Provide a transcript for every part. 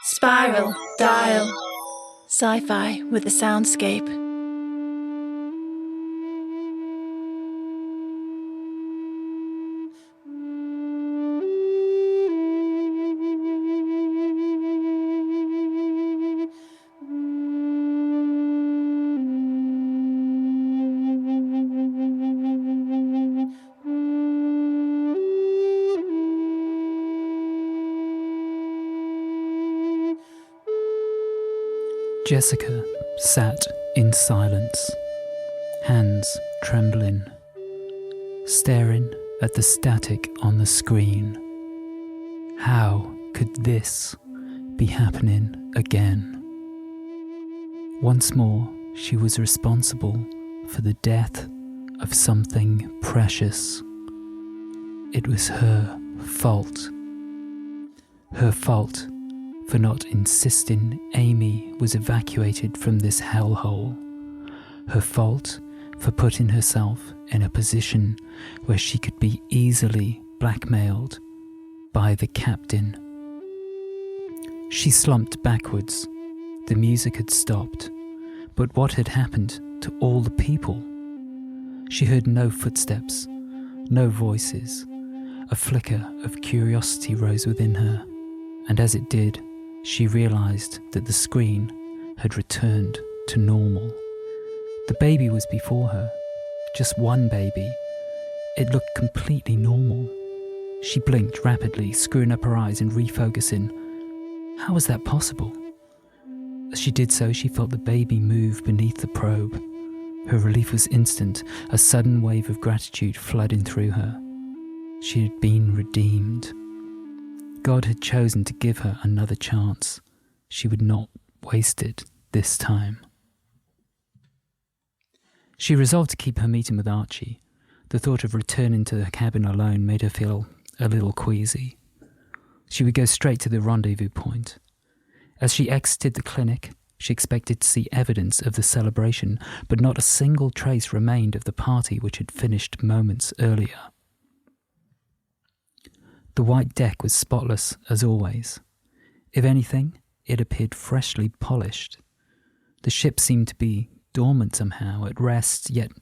Spiral, dial. Sci-fi with a soundscape. Jessica sat in silence, hands trembling, staring at the static on the screen. How could this be happening again? Once more, she was responsible for the death of something precious. It was her fault. Her fault for not insisting Amy was evacuated from this hellhole. Her fault for putting herself in a position where she could be easily blackmailed by the captain. She slumped backwards. The music had stopped, but what had happened to all the people? She heard no footsteps, no voices. A flicker of curiosity rose within her, and as it did, she realised that the screen had returned to normal. The baby was before her, just one baby. It looked completely normal. She blinked rapidly, screwing up her eyes and refocusing. How was that possible? As she did so, she felt the baby move beneath the probe. Her relief was instant, a sudden wave of gratitude flooding through her. She had been redeemed. God had chosen to give her another chance. She would not waste it this time. She resolved to keep her meeting with Archie. The thought of returning to the cabin alone made her feel a little queasy. She would go straight to the rendezvous point. As she exited the clinic, she expected to see evidence of the celebration, but not a single trace remained of the party which had finished moments earlier. The white deck was spotless as always. If anything, it appeared freshly polished. The ship seemed to be dormant somehow, at rest, yet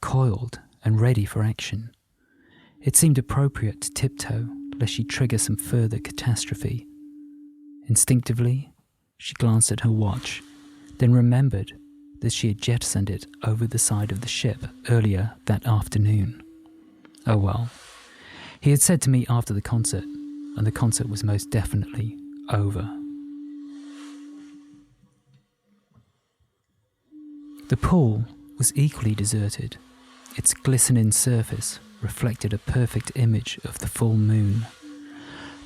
coiled and ready for action. It seemed appropriate to tiptoe, lest she trigger some further catastrophe. Instinctively, she glanced at her watch, then remembered that she had jettisoned it over the side of the ship earlier that afternoon. Oh well. He had said to me after the concert, and the concert was most definitely over. The pool was equally deserted. Its glistening surface reflected a perfect image of the full moon.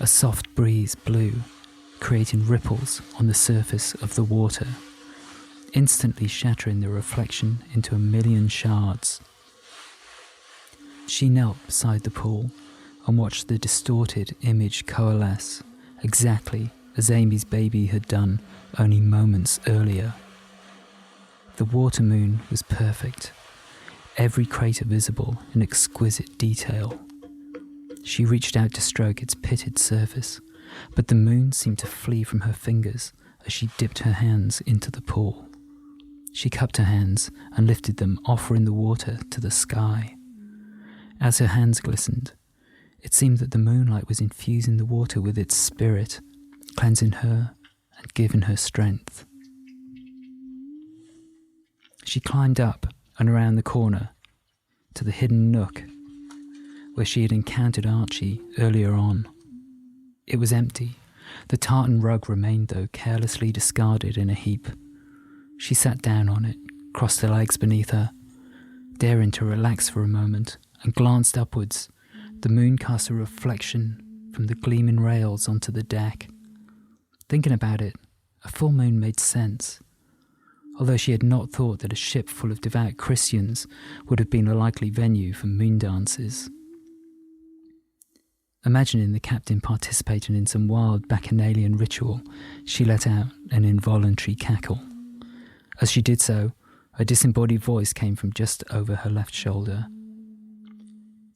A soft breeze blew, creating ripples on the surface of the water, instantly shattering the reflection into a million shards. She knelt beside the pool and watched the distorted image coalesce, exactly as Amy's baby had done only moments earlier. The water moon was perfect, every crater visible in exquisite detail. She reached out to stroke its pitted surface, but the moon seemed to flee from her fingers as she dipped her hands into the pool. She cupped her hands and lifted them, offering the water to the sky. As her hands glistened, it seemed that the moonlight was infusing the water with its spirit, cleansing her and giving her strength. She climbed up and around the corner to the hidden nook where she had encountered Archie earlier on. It was empty. The tartan rug remained, though, carelessly discarded in a heap. She sat down on it, crossed her legs beneath her, daring to relax for a moment, and glanced upwards. The moon cast a reflection from the gleaming rails onto the deck. Thinking about it, a full moon made sense, although she had not thought that a ship full of devout Christians would have been a likely venue for moon dances. Imagining the captain participating in some wild bacchanalian ritual, she let out an involuntary cackle. As she did so, a disembodied voice came from just over her left shoulder.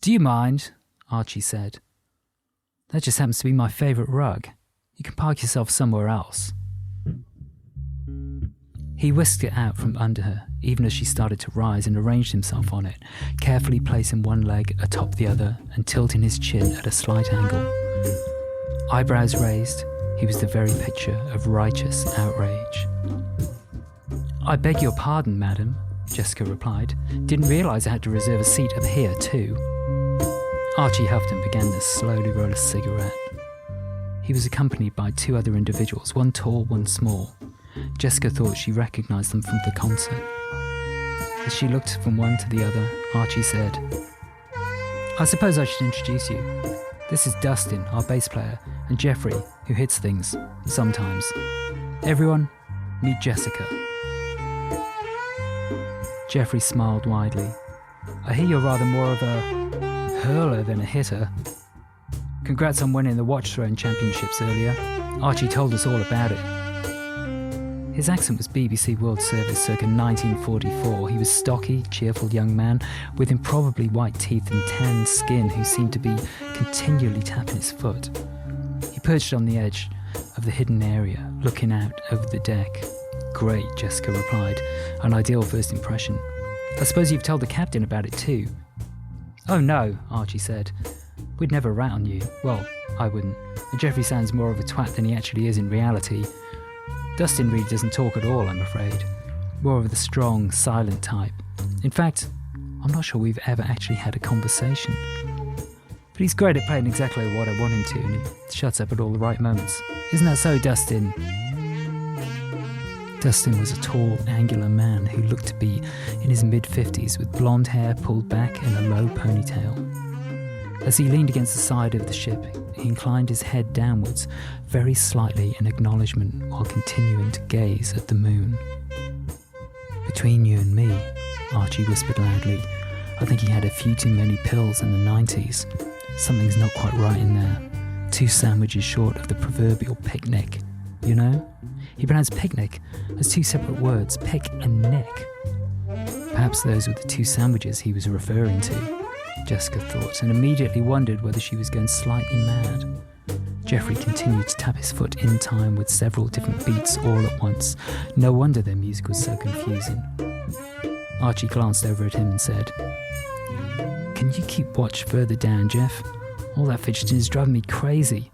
"Do you mind?" Archie said. "That just happens to be my favourite rug. You can park yourself somewhere else. He whisked it out from under her, even as she started to rise, and arranged himself on it, carefully placing one leg atop the other and tilting his chin at a slight angle. Eyebrows raised, he was the very picture of righteous outrage. "I beg your pardon, madam," Jessica replied. "Didn't realise I had to reserve a seat up here too." Archie huffed and began to slowly roll a cigarette. He was accompanied by 2 other individuals, one tall, one small. Jessica thought she recognised them from the concert. As she looked from one to the other, Archie said, "I suppose I should introduce you. This is Dustin, our bass player, and Jeffrey, who hits things, sometimes. Everyone, meet Jessica." Jeffrey smiled widely. "I hear you're rather more of a hurler than a hitter. Congrats on winning the watch throwing championships earlier. Archie told us all about it." His accent was BBC World Service circa 1944. He was stocky, cheerful young man with improbably white teeth and tanned skin who seemed to be continually tapping his foot. He perched on the edge of the hidden area, looking out over the deck. "Great," Jessica replied. "An ideal first impression. I suppose you've told the captain about it too." "Oh no," Archie said. "We'd never rat on you. Well, I wouldn't. And Jeffrey sounds more of a twat than he actually is in reality. Dustin really doesn't talk at all, I'm afraid. More of the strong, silent type. In fact, I'm not sure we've ever actually had a conversation. But he's great at playing exactly what I want him to, and he shuts up at all the right moments. Isn't that so, Dustin?" Dustin was a tall, angular man who looked to be in his mid-50s with blonde hair pulled back in a low ponytail. As he leaned against the side of the ship, he inclined his head downwards very slightly in acknowledgement while continuing to gaze at the moon. "Between you and me," Archie whispered loudly, "I think he had a few too many pills in the 90s. Something's not quite right in there. 2 sandwiches short of the proverbial picnic. You know?" He pronounced picnic as 2 separate words, pick and nick. Perhaps those were the 2 sandwiches he was referring to, Jessica thought, and immediately wondered whether she was going slightly mad. Jeffrey continued to tap his foot in time with several different beats all at once. No wonder their music was so confusing. Archie glanced over at him and said, "Can you keep watch further down, Jeff? All that fidgeting is driving me crazy."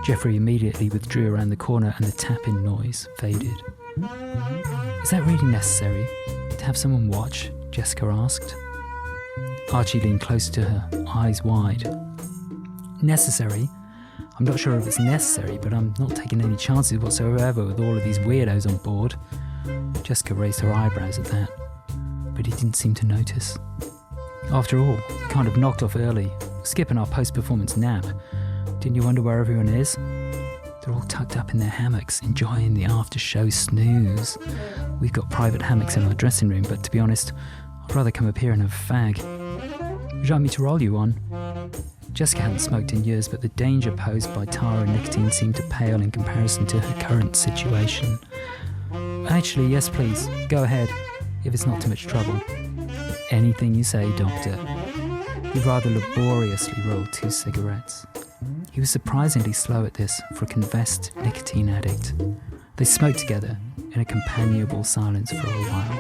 Jeffrey immediately withdrew around the corner and the tapping noise faded. "Is that really necessary, to have someone watch?" Jessica asked. Archie leaned closer to her, eyes wide. "Necessary? I'm not sure if it's necessary, but I'm not taking any chances whatsoever with all of these weirdos on board." Jessica raised her eyebrows at that, but he didn't seem to notice. "After all, we kind of knocked off early, skipping our post-performance nap. Didn't you wonder where everyone is? They're all tucked up in their hammocks, enjoying the after-show snooze. We've got private hammocks in our dressing room, but to be honest, I'd rather come up here and have a fag. Would you like me to roll you one?" Jessica hadn't smoked in years, but the danger posed by tar and nicotine seemed to pale in comparison to her current situation. "Actually, yes please, go ahead, if it's not too much trouble." "Anything you say, Doctor." He rather laboriously rolled 2 cigarettes. He was surprisingly slow at this for a confessed nicotine addict. They smoked together in a companionable silence for a while.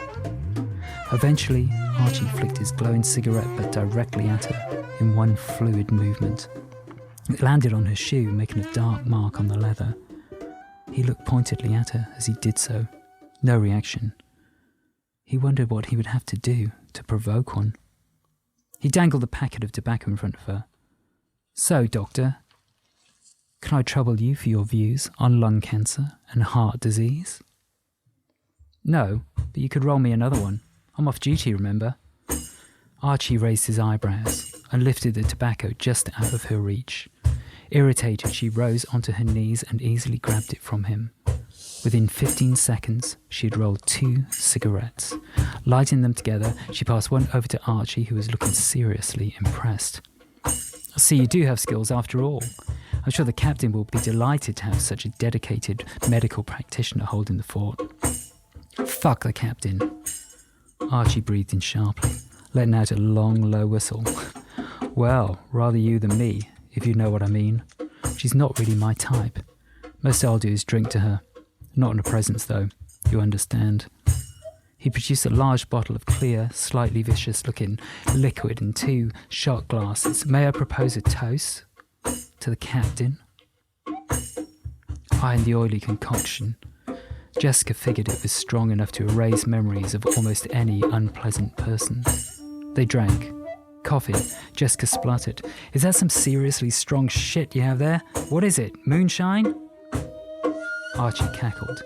Eventually, Archie flicked his glowing cigarette butt directly at her in one fluid movement. It landed on her shoe, making a dark mark on the leather. He looked pointedly at her as he did so. No reaction. He wondered what he would have to do to provoke one. He dangled a packet of tobacco in front of her. "So, Doctor, can I trouble you for your views on lung cancer and heart disease?" "No, but you could roll me another one. I'm off duty, remember?" Archie raised his eyebrows and lifted the tobacco just out of her reach. Irritated, she rose onto her knees and easily grabbed it from him. Within 15 seconds, she had rolled 2 cigarettes. Lighting them together, she passed one over to Archie, who was looking seriously impressed. "I see you do have skills after all. I'm sure the captain will be delighted to have such a dedicated medical practitioner holding the fort." "Fuck the captain." Archie breathed in sharply, letting out a long, low whistle. "Well, rather you than me, if you know what I mean. She's not really my type. Most I'll do is drink to her. Not in her presence, though, you understand. He produced a large bottle of clear, slightly vicious-looking liquid in 2 shot glasses. May I propose a toast to the captain? Eyeing the oily concoction, Jessica figured it was strong enough to erase memories of almost any unpleasant person. They drank. Coffee. Jessica spluttered. Is that some seriously strong shit you have there? What is it? Moonshine? Archie cackled.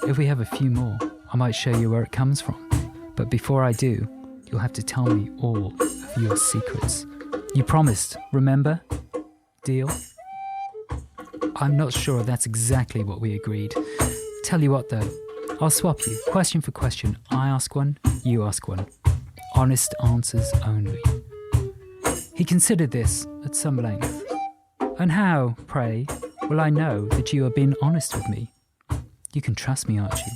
If we have a few more, I might show you where it comes from. But before I do, you'll have to tell me all of your secrets. You promised, remember? Deal? I'm not sure that's exactly what we agreed. Tell you what though, I'll swap you, question for question. I ask one, you ask one. Honest answers only. He considered this at some length. And how, pray, will I know that you are being honest with me? You can trust me, Archie.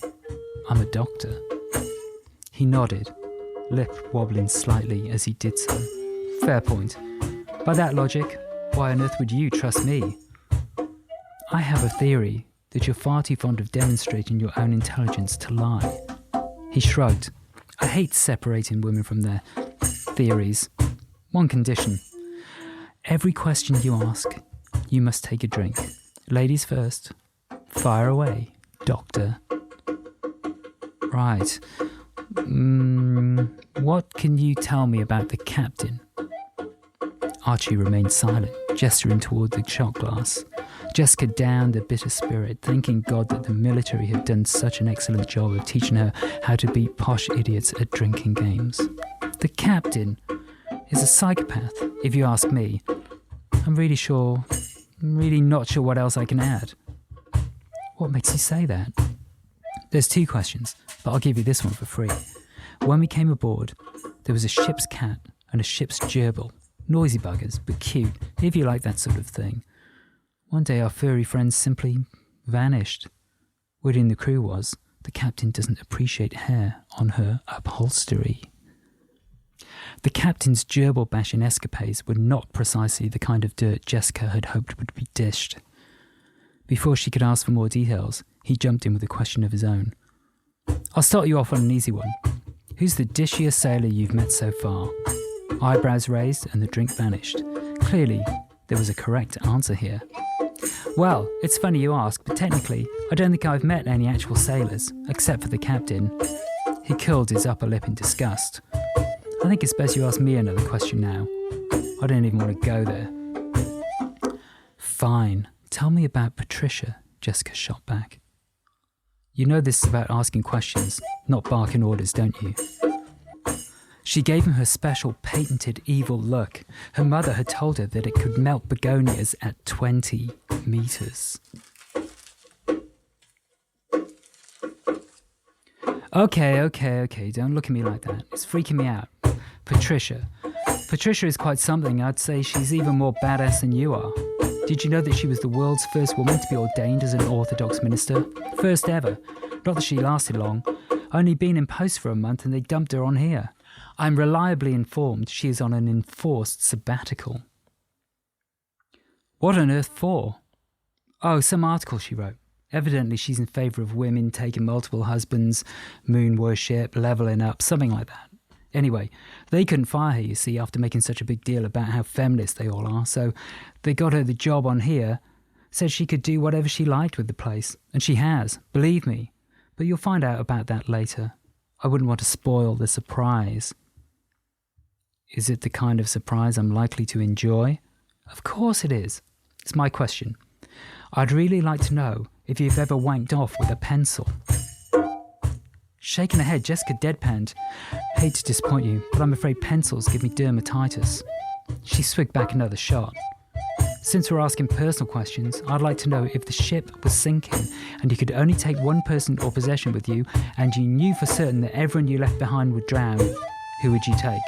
I'm a doctor. He nodded, lip wobbling slightly as he did so. Fair point. By that logic, why on earth would you trust me? I have a theory that you're far too fond of demonstrating your own intelligence to lie. He shrugged. I hate separating women from their theories. One condition. Every question you ask, you must take a drink. Ladies first. Fire away, doctor. Right. What can you tell me about the captain? Archie remained silent, gesturing toward the shot glass. Jessica downed a bitter spirit, thanking God that the military had done such an excellent job of teaching her how to beat posh idiots at drinking games. The captain is a psychopath, if you ask me. I'm really not sure what else I can add. What makes you say that? There's 2 questions, but I'll give you this one for free. When we came aboard, there was a ship's cat and a ship's gerbil. Noisy buggers, but cute, if you like that sort of thing. One day our furry friends simply vanished. Word in the crew was, the captain doesn't appreciate hair on her upholstery. The captain's gerbil bashing escapades were not precisely the kind of dirt Jessica had hoped would be dished. Before she could ask for more details, he jumped in with a question of his own. I'll start you off on an easy one. Who's the dishiest sailor you've met so far? Eyebrows raised and the drink vanished. Clearly, there was a correct answer here. Well, it's funny you ask, but technically, I don't think I've met any actual sailors, except for the captain. He curled his upper lip in disgust. I think it's best you ask me another question now. I don't even want to go there. Fine. Tell me about Patricia, Jessica shot back. You know this is about asking questions, not barking orders, don't you? She gave him her special patented evil look. Her mother had told her that it could melt begonias at 20 meters. Okay, don't look at me like that. It's freaking me out. Patricia is quite something. I'd say she's even more badass than you are. Did you know that she was the world's first woman to be ordained as an Orthodox minister? First ever. Not that she lasted long. Only been in post for a month and they dumped her on here. I'm reliably informed she is on an enforced sabbatical. What on earth for? Oh, some article she wrote. Evidently she's in favour of women taking multiple husbands, moon worship, levelling up, something like that. Anyway, they couldn't fire her, you see, after making such a big deal about how feminist they all are, so they got her the job on here, said she could do whatever she liked with the place, and she has, believe me. But you'll find out about that later. I wouldn't want to spoil the surprise. Is it the kind of surprise I'm likely to enjoy? Of course it is. It's my question. I'd really like to know if you've ever wanked off with a pencil. Shaking her head, Jessica deadpanned. Hate to disappoint you, but I'm afraid pencils give me dermatitis. She swigged back another shot. Since we're asking personal questions, I'd like to know if the ship was sinking and you could only take one person or possession with you and you knew for certain that everyone you left behind would drown, who would you take?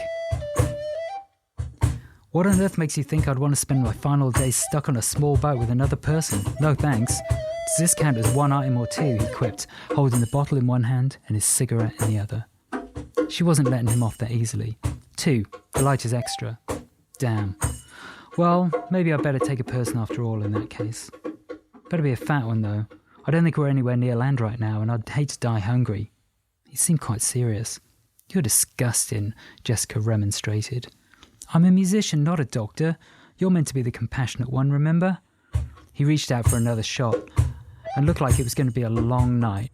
What on earth makes you think I'd want to spend my final days stuck on a small boat with another person? No thanks. Does this count as one item or two? He quipped, holding the bottle in one hand and his cigarette in the other. She wasn't letting him off that easily. 2, the light is extra. Damn. Well, maybe I'd better take a person after all in that case. Better be a fat one, though. I don't think we're anywhere near land right now, and I'd hate to die hungry. He seemed quite serious. You're disgusting, Jessica remonstrated. I'm a musician, not a doctor. You're meant to be the compassionate one, remember? He reached out for another shot, and looked like it was going to be a long night.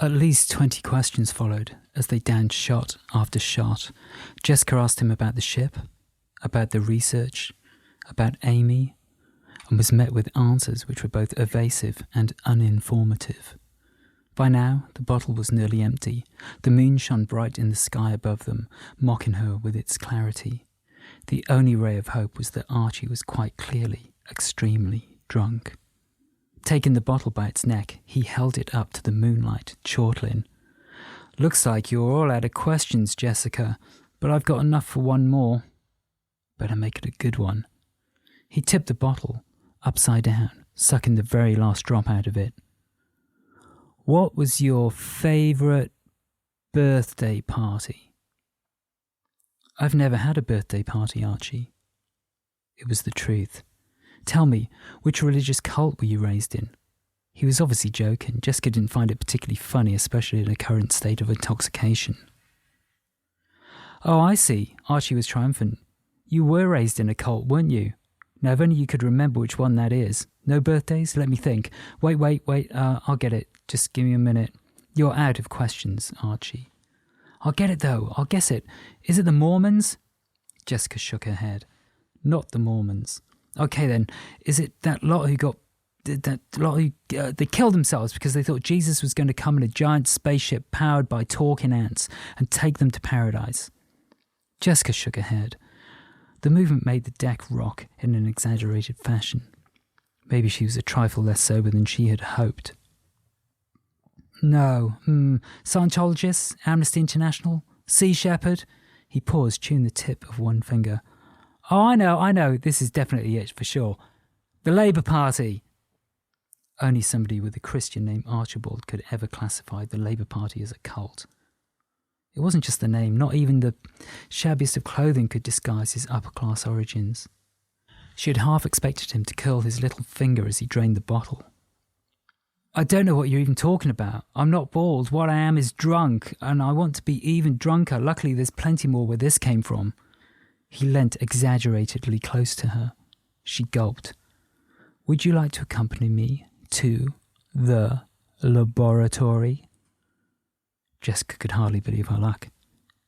At least 20 questions followed as they downed shot after shot. Jessica asked him about the ship, about the research, about Amy, and was met with answers which were both evasive and uninformative. By now, the bottle was nearly empty. The moon shone bright in the sky above them, mocking her with its clarity. The only ray of hope was that Archie was quite clearly extremely drunk. Taking the bottle by its neck, he held it up to the moonlight, chortling. "Looks like you're all out of questions, Jessica, but I've got enough for one more. Better make it a good one." He tipped the bottle upside down, sucking the very last drop out of it. "What was your favourite birthday party?" "I've never had a birthday party, Archie." It was the truth. "Tell me, which religious cult were you raised in?" He was obviously joking. Jessica didn't find it particularly funny, especially in her current state of intoxication. "Oh, I see." Archie was triumphant. "You were raised in a cult, weren't you? Now, if only you could remember which one that is. No birthdays? Let me think. Wait. I'll get it. Just give me a minute. You're out of questions, Archie." "I'll get it, though. I'll guess it. Is it the Mormons?" Jessica shook her head. "Not the Mormons." "Okay, then. Is it that lot who they killed themselves because they thought Jesus was going to come in a giant spaceship powered by talking ants and take them to paradise?" Jessica shook her head. The movement made the deck rock in an exaggerated fashion. Maybe she was a trifle less sober than she had hoped. "No. Scientologists? Amnesty International? Sea Shepherd?" He paused, chewing the tip of one finger. "Oh, I know. This is definitely it, for sure. The Labour Party." Only somebody with a Christian name Archibald could ever classify the Labour Party as a cult. It wasn't just the name. Not even the shabbiest of clothing could disguise his upper-class origins. She had half expected him to curl his little finger as he drained the bottle. "I don't know what you're even talking about. I'm not bald. What I am is drunk, and I want to be even drunker. Luckily, there's plenty more where this came from." He leant exaggeratedly close to her. She gulped. "Would you like to accompany me to the laboratory?" Jessica could hardly believe her luck.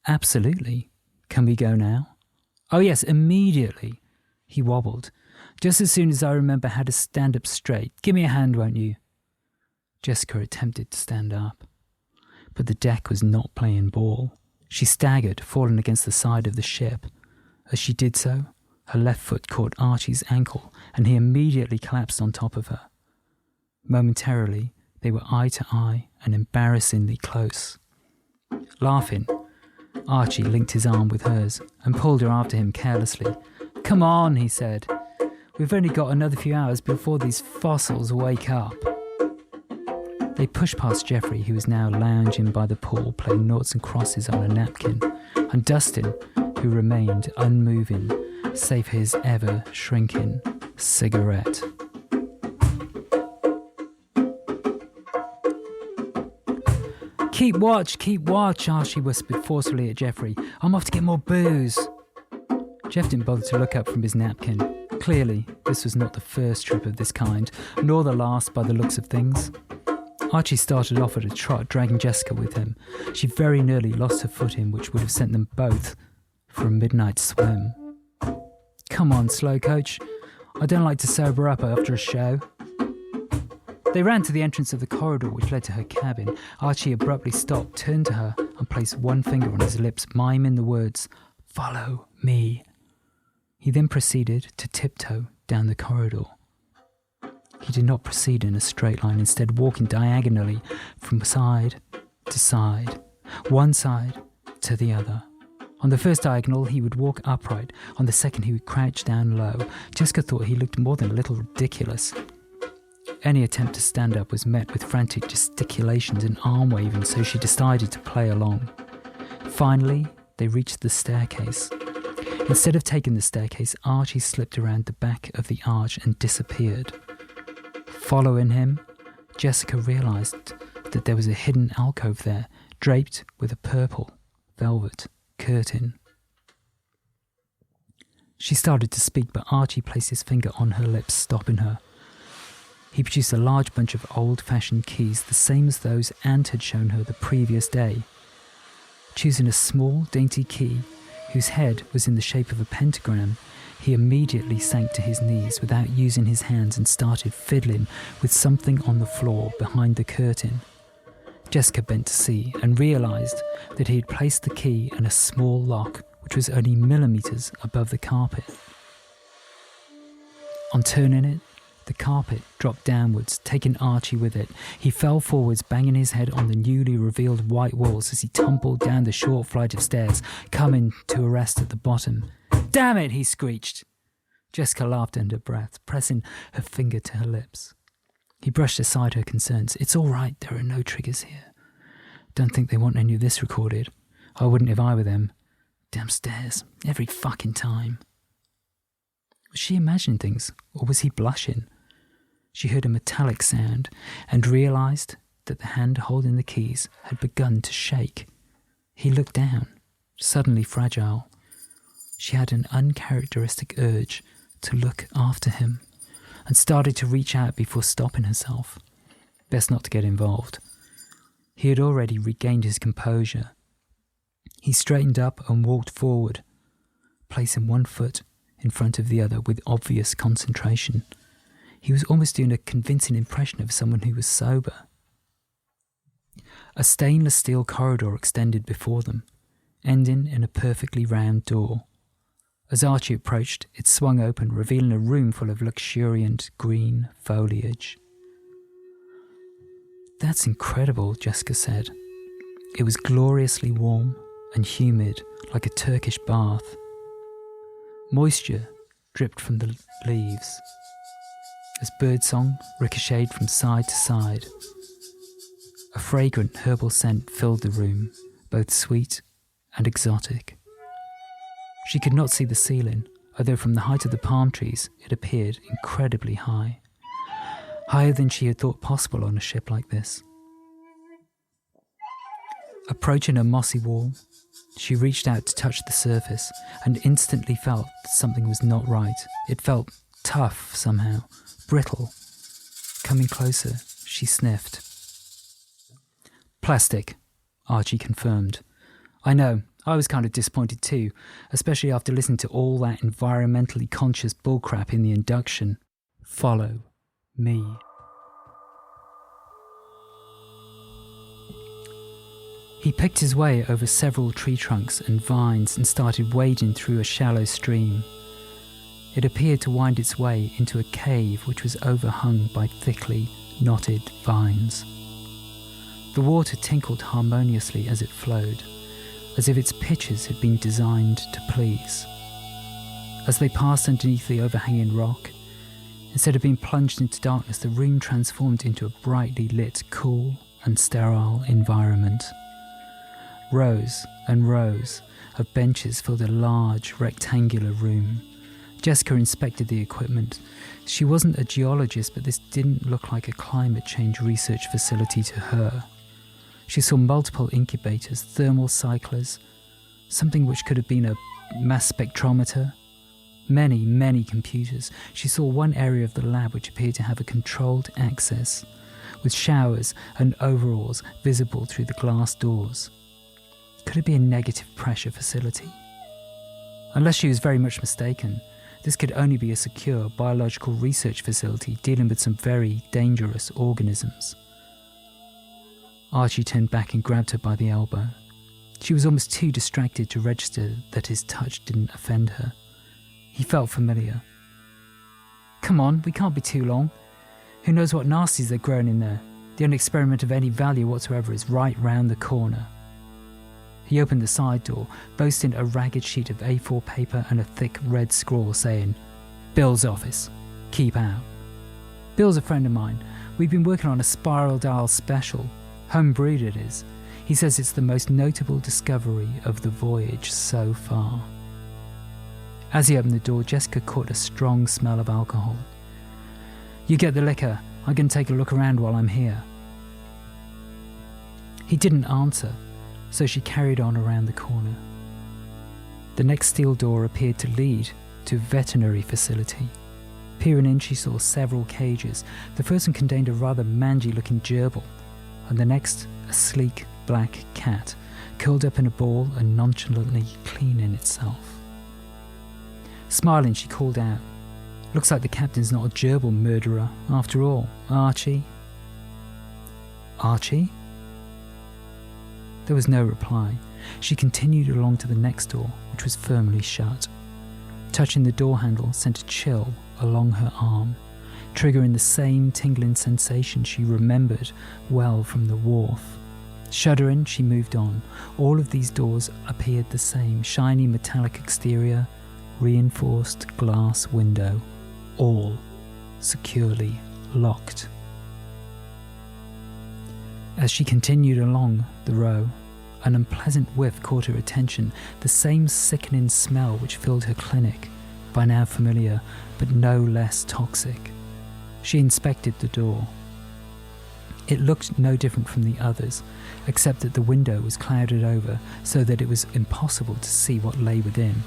"Absolutely. Can we go now?" "Oh yes, immediately." He wobbled. "Just as soon as I remember how to stand up straight. Give me a hand, won't you?" Jessica attempted to stand up, but the deck was not playing ball. She staggered, falling against the side of the ship. As she did so, her left foot caught Archie's ankle, and he immediately collapsed on top of her. Momentarily, they were eye to eye and embarrassingly close. Laughing, Archie linked his arm with hers and pulled her after him carelessly. "Come on," he said. "We've only got another few hours before these fossils wake up." They pushed past Geoffrey, who was now lounging by the pool, playing noughts and crosses on a napkin, and Dustin, who remained unmoving, save for his ever-shrinking cigarette. Keep watch, Archie whispered forcefully at Geoffrey. "I'm off to get more booze." Jeff didn't bother to look up from his napkin. Clearly, this was not the first trip of this kind, nor the last by the looks of things. Archie started off at a trot, dragging Jessica with him. She very nearly lost her footing, which would have sent them both for a midnight swim. "Come on, slow coach. I don't like to sober up after a show." They ran to the entrance of the corridor which led to her cabin. Archie abruptly stopped, turned to her, and placed one finger on his lips, miming the words, "Follow me." He then proceeded to tiptoe down the corridor. He did not proceed in a straight line, instead walking diagonally from side to side, one side to the other. On the first diagonal, he would walk upright. On the second, he would crouch down low. Jessica thought he looked more than a little ridiculous. Any attempt to stand up was met with frantic gesticulations and arm waving, so she decided to play along. Finally, they reached the staircase. Instead of taking the staircase, Archie slipped around the back of the arch and disappeared. Following him, Jessica realised that there was a hidden alcove there, draped with a purple velvet curtain. She started to speak, but Archie placed his finger on her lips, stopping her. He produced a large bunch of old-fashioned keys, the same as those Ant had shown her the previous day. Choosing a small, dainty key, whose head was in the shape of a pentagram, he immediately sank to his knees without using his hands and started fiddling with something on the floor behind the curtain. Jessica bent to see and realised that he had placed the key in a small lock which was only millimetres above the carpet. On turning it, the carpet dropped downwards, taking Archie with it. He fell forwards, banging his head on the newly revealed white walls as he tumbled down the short flight of stairs, coming to a rest at the bottom. "Damn it!" he screeched. Jessica laughed under her breath, pressing her finger to her lips. He brushed aside her concerns. "It's all right, there are no triggers here. Don't think they want any of this recorded. I wouldn't if I were them. Damn stairs, every fucking time." Was she imagining things, or was he blushing? She heard a metallic sound and realised that the hand holding the keys had begun to shake. He looked down, suddenly fragile. She had an uncharacteristic urge to look after him and started to reach out before stopping herself. Best not to get involved. He had already regained his composure. He straightened up and walked forward, placing one foot in front of the other with obvious concentration. He was almost doing a convincing impression of someone who was sober. A stainless steel corridor extended before them, ending in a perfectly round door. As Archie approached, it swung open, revealing a room full of luxuriant green foliage. "That's incredible," Jessica said. It was gloriously warm and humid, like a Turkish bath. Moisture dripped from the leaves as birdsong ricocheted from side to side. A fragrant herbal scent filled the room, both sweet and exotic. She could not see the ceiling, although from the height of the palm trees it appeared incredibly high. Higher than she had thought possible on a ship like this. Approaching a mossy wall, she reached out to touch the surface and instantly felt that something was not right. It felt tough somehow, brittle. Coming closer, she sniffed. "Plastic," Archie confirmed. "I know, I was kind of disappointed too, especially after listening to all that environmentally conscious bullcrap in the induction. Follow me." He picked his way over several tree trunks and vines and started wading through a shallow stream. It appeared to wind its way into a cave which was overhung by thickly knotted vines. The water tinkled harmoniously as it flowed, as if its pitches had been designed to please. As they passed underneath the overhanging rock, instead of being plunged into darkness, the room transformed into a brightly lit, cool and sterile environment. Rows and rows of benches filled a large, rectangular room. Jessica inspected the equipment. She wasn't a geologist, but this didn't look like a climate change research facility to her. She saw multiple incubators, thermal cyclers, something which could have been a mass spectrometer, many computers. She saw one area of the lab which appeared to have a controlled access, with showers and overalls visible through the glass doors. Could it be a negative pressure facility? Unless she was very much mistaken, this could only be a secure biological research facility dealing with some very dangerous organisms. Archie turned back and grabbed her by the elbow. She was almost too distracted to register that his touch didn't offend her. He felt familiar. "Come on, we can't be too long. Who knows what nasties they're growing in there? The only experiment of any value whatsoever is right round the corner." He opened the side door, boasting a ragged sheet of A4 paper and a thick red scrawl saying, "Bill's office. Keep out." "Bill's a friend of mine. We've been working on a spiral dial special. Homebrewed it is. He says it's the most notable discovery of the voyage so far." As he opened the door, Jessica caught a strong smell of alcohol. "You get the liquor. I'm going to take a look around while I'm here." He didn't answer, so she carried on around the corner. The next steel door appeared to lead to a veterinary facility. Peering in, she saw several cages. The first one contained a rather mangy-looking gerbil, and the next a sleek black cat, curled up in a ball and nonchalantly cleaning itself. Smiling, she called out, "Looks like the captain's not a gerbil murderer after all, Archie." "Archie?" There was no reply. She continued along to the next door, which was firmly shut. Touching the door handle sent a chill along her arm, triggering the same tingling sensation she remembered well from the wharf. Shuddering, she moved on. All of these doors appeared the same: shiny metallic exterior, reinforced glass window, all securely locked. As she continued along the row, an unpleasant whiff caught her attention, the same sickening smell which filled her clinic, by now familiar, but no less toxic. She inspected the door. It looked no different from the others, except that the window was clouded over so that it was impossible to see what lay within.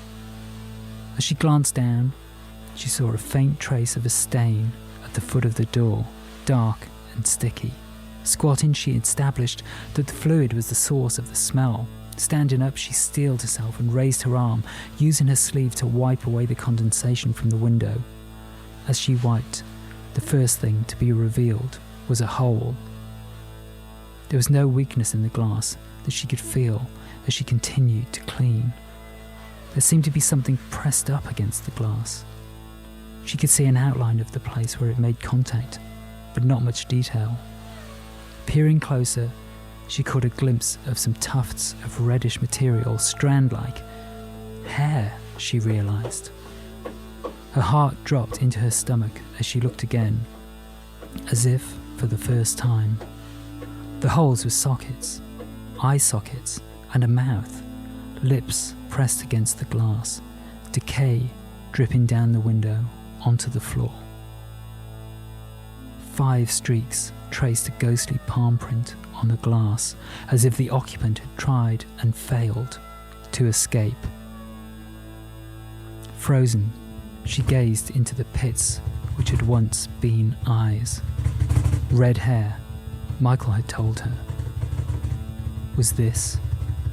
As she glanced down, she saw a faint trace of a stain at the foot of the door, dark and sticky. Squatting, she established that the fluid was the source of the smell. Standing up, she steeled herself and raised her arm, using her sleeve to wipe away the condensation from the window. As she wiped, the first thing to be revealed was a hole. There was no weakness in the glass that she could feel as she continued to clean. There seemed to be something pressed up against the glass. She could see an outline of the place where it made contact, but not much detail. Peering closer, she caught a glimpse of some tufts of reddish material, strand-like. Hair, she realised. Her heart dropped into her stomach as she looked again, as if for the first time. The holes were sockets, eye sockets, and a mouth, lips pressed against the glass, decay dripping down the window onto the floor. 5 streaks traced a ghostly palm print on the glass, as if the occupant had tried and failed to escape. Frozen, she gazed into the pits which had once been eyes. Red hair, Michael had told her. Was this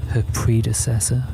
her predecessor?